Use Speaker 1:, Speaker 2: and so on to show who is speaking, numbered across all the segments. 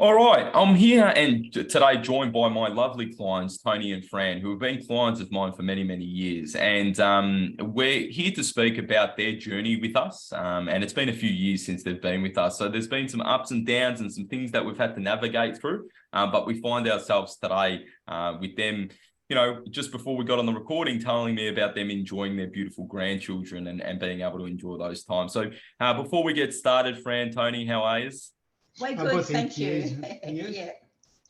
Speaker 1: All right, I'm here and today joined by my lovely clients, Tony and Fran, who have been clients of mine for many, many years. And we're here to speak about their journey with us. And it's been a few years since they've been with us. So there's been some ups and downs and some things that we've had to navigate through. But we find ourselves today with them, just before we got on the recording, telling me about them enjoying their beautiful grandchildren and being able to enjoy those times. So before we get started, Fran, Tony, how are you?
Speaker 2: We're good, thank you. Yeah.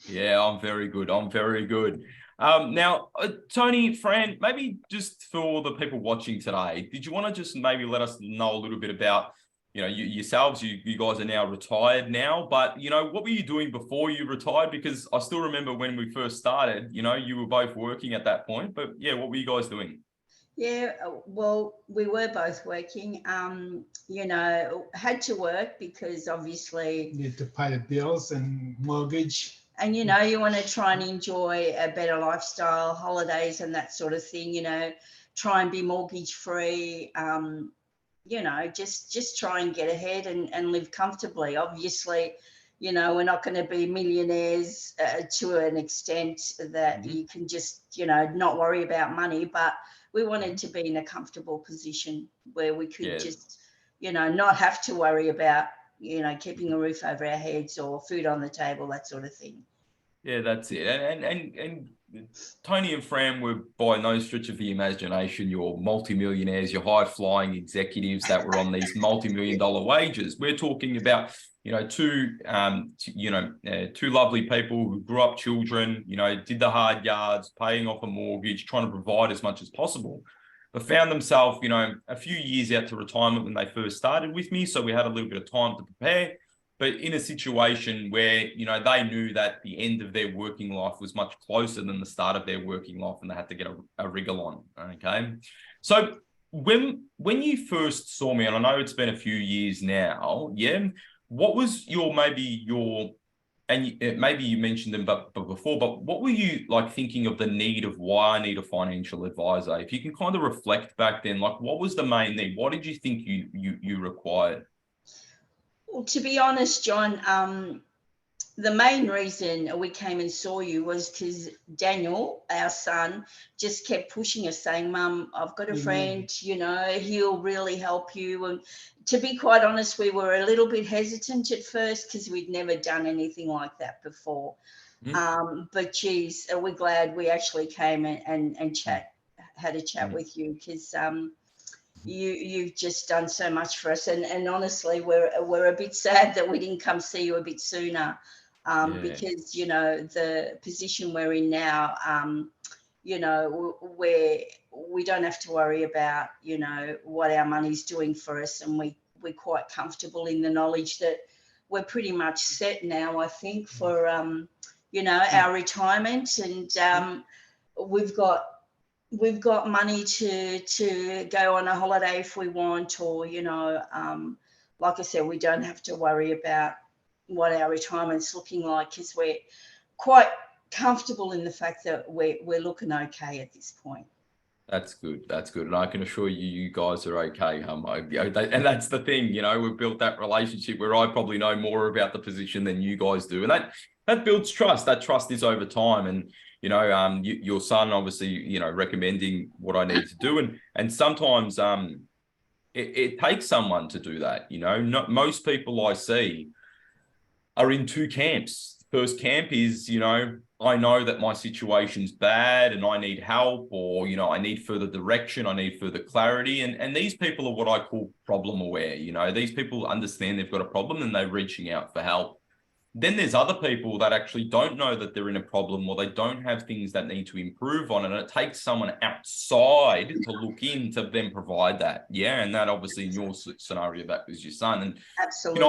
Speaker 1: Yeah, I'm very good. I'm very good. Now, Tony, Fran, maybe just for the people watching today, did you want to just maybe let us know a little bit about, yourselves? You guys are now retired now, but, what were you doing before you retired? Because I still remember when we first started, you were both working at that point, but yeah, what were you guys doing?
Speaker 2: Yeah, well, we were both working, had to work because obviously,
Speaker 3: Need to pay the bills and mortgage.
Speaker 2: and you want to try and enjoy a better lifestyle, holidays and that sort of thing, try and be mortgage free, just try and get ahead and live comfortably. Obviously, we're not going to be millionaires to an extent that you can just, not worry about money, but we wanted to be in a comfortable position where we could just, not have to worry about, keeping a roof over our heads or food on the table, that sort of thing.
Speaker 1: Yeah, that's it. And Tony and Fran were by no stretch of the imagination your multimillionaires, your high-flying executives that were on these multi-million-dollar wages. We're talking about, two lovely people who grew up children, did the hard yards, paying off a mortgage, trying to provide as much as possible, but found themselves, a few years out to retirement when they first started with me. So we had a little bit of time to prepare, but in a situation where, they knew that the end of their working life was much closer than the start of their working life, and they had to get a wriggle on. Okay. So when you first saw me, and I know it's been a few years now, what was maybe you mentioned them but before, but what were you like thinking of the need of why I need a financial advisor? If you can kind of reflect back then, like what was the main need? What did you think you required?
Speaker 2: Well, to be honest, John, the main reason we came and saw you was because Daniel, our son, just kept pushing us, saying, Mum, I've got a friend, he'll really help you. And to be quite honest, we were a little bit hesitant at first because we'd never done anything like that before. But geez, we're glad we actually came and had a chat with you, because you've just done so much for us. And honestly, we're a bit sad that we didn't come see you a bit sooner. Because, the position we're in now, where we don't have to worry about, what our money's doing for us. And we're quite comfortable in the knowledge that we're pretty much set now, I think, for, our retirement. And we've got money to go on a holiday if we want, or, like I said, we don't have to worry about what our retirement's looking like, because we're quite comfortable in the fact that we're looking okay at this point.
Speaker 1: That's good. That's good. And I can assure you, you guys are okay. And that's the thing, we've built that relationship where I probably know more about the position than you guys do. And that builds trust. That trust is over time. And, your son, obviously, recommending what I need to do. And sometimes it takes someone to do that. Not most people I see are in two camps. First camp is, I know that my situation's bad and I need help, or, I need further direction, I need further clarity. And these people are what I call problem aware. These people understand they've got a problem and they're reaching out for help. Then there's other people that actually don't know that they're in a problem, or they don't have things that need to improve on. And it takes someone outside to look in to then provide that. Yeah. And that obviously in your scenario, that was your son. And,
Speaker 2: absolutely,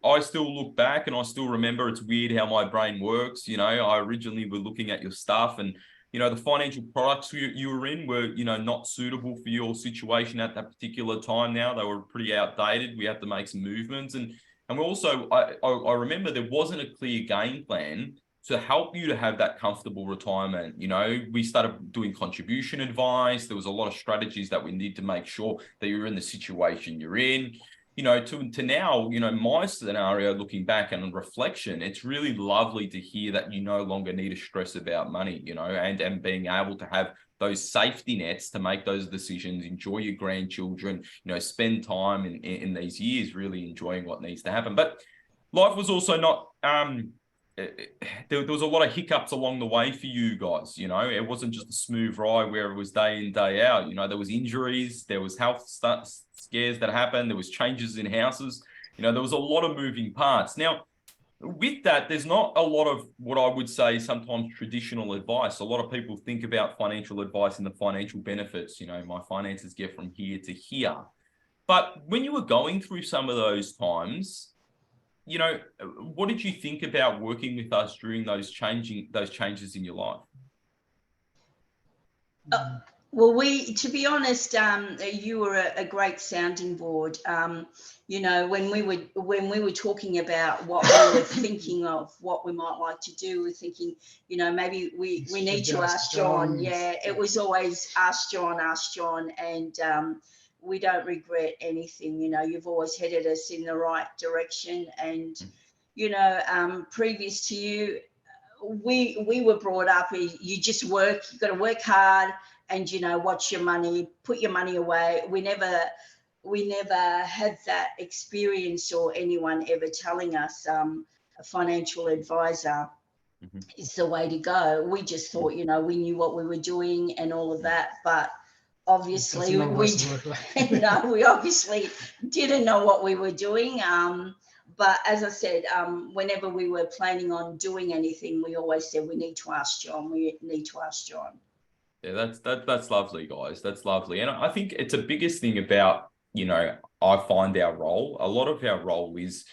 Speaker 1: I still look back and I still remember, it's weird how my brain works. I originally were looking at your stuff, and, the financial products you were in were, not suitable for your situation at that particular time. Now they were pretty outdated. We had to make some movements. And we also, I remember there wasn't a clear game plan to help you to have that comfortable retirement. We started doing contribution advice. There was a lot of strategies that we need to make sure that you're in the situation you're in. to now, my scenario, looking back and reflection, it's really lovely to hear that you no longer need to stress about money, and being able to have those safety nets to make those decisions, enjoy your grandchildren, spend time in these years really enjoying what needs to happen. But life was also not, there was a lot of hiccups along the way for you guys. It wasn't just a smooth ride where it was day in, day out. There was injuries, there was health scares that happened, there was changes in houses. There was a lot of moving parts. Now, with that, there's not a lot of what I would say sometimes traditional advice. A lot of people think about financial advice and the financial benefits. My finances get from here to here. But when you were going through some of those times, what did you think about working with us during those changes in your life?
Speaker 2: Well, to be honest, you were a great sounding board. When we were talking about what we were thinking of, what we might like to do, we're thinking, maybe we need to ask John. Yeah, it was always ask John, and we don't regret anything. You've always headed us in the right direction, and previous to you, we were brought up, you just work, you got to work hard, and watch your money, put your money away. We never had that experience, or anyone ever telling us a financial advisor is the way to go. We just thought, we knew what we were doing and all of that, but obviously we obviously didn't know what we were doing. But as I said, whenever we were planning on doing anything, we always said we need to ask John.
Speaker 1: Yeah, that's lovely, guys. That's lovely. And I think it's the biggest thing about, I find our role. A lot of our role is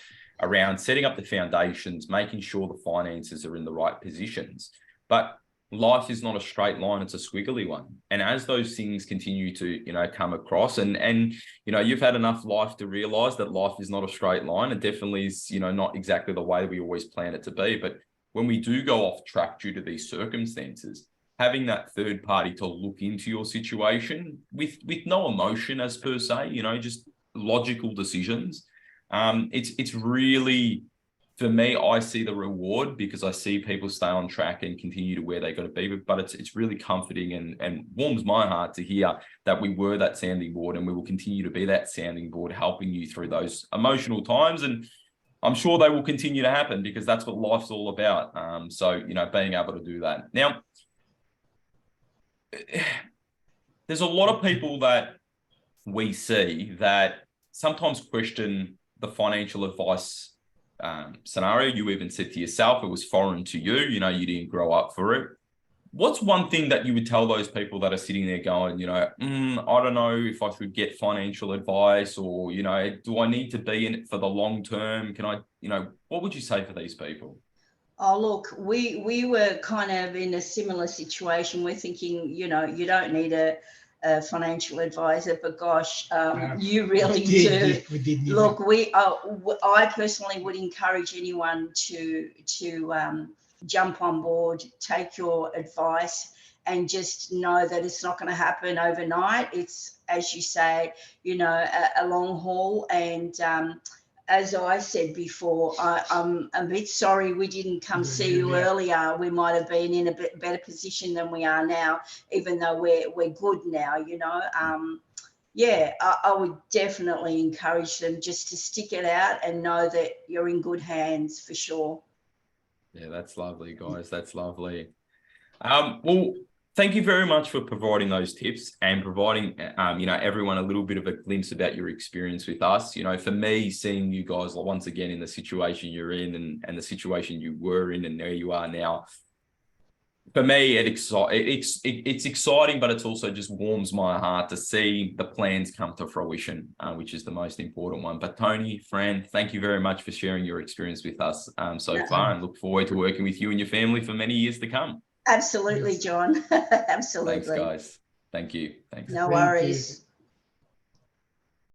Speaker 1: around setting up the foundations, making sure the finances are in the right positions. But life is not a straight line, it's a squiggly one. And as those things continue to, come across, and you've had enough life to realize that life is not a straight line. It definitely is, not exactly the way we always plan it to be. But when we do go off track due to these circumstances, having that third party to look into your situation with no emotion as per se, just logical decisions. It's really, for me, I see the reward because I see people stay on track and continue to where they got to be. But it's really comforting and warms my heart to hear that we were that sounding board, and we will continue to be that sounding board, helping you through those emotional times. And I'm sure they will continue to happen because that's what life's all about. So, being able to do that. Now, there's a lot of people that we see that sometimes question the financial advice scenario. You even said to yourself it was foreign to you. You didn't grow up for it. What's one thing that you would tell those people that are sitting there going, I don't know if I should get financial advice, or, do I need to be in it for the long term? Can I, what would you say for these people?
Speaker 2: Oh, look, we were kind of in a similar situation. We're thinking, you don't need a financial advisor, but gosh, you really do. Look, I personally would encourage anyone to jump on board, take your advice, and just know that it's not going to happen overnight. It's, as you say, a long haul. And as I said before, I'm a bit sorry we didn't come see you earlier. We might have been in a bit better position than we are now, even though we're good now, I would definitely encourage them just to stick it out and know that you're in good hands for sure.
Speaker 1: Yeah, that's lovely, guys. That's lovely. Well, thank you very much for providing those tips and providing, everyone a little bit of a glimpse about your experience with us. For me, seeing you guys once again in the situation you're in and the situation you were in and there you are now, for me, it's exciting, but it's also just warms my heart to see the plans come to fruition, which is the most important one. But Tony, Fran, thank you very much for sharing your experience with us so far, and look forward to working with you and your family for many years to come.
Speaker 2: Absolutely, John. Absolutely.
Speaker 1: Thanks, guys. Thank you. Thanks.
Speaker 2: No worries.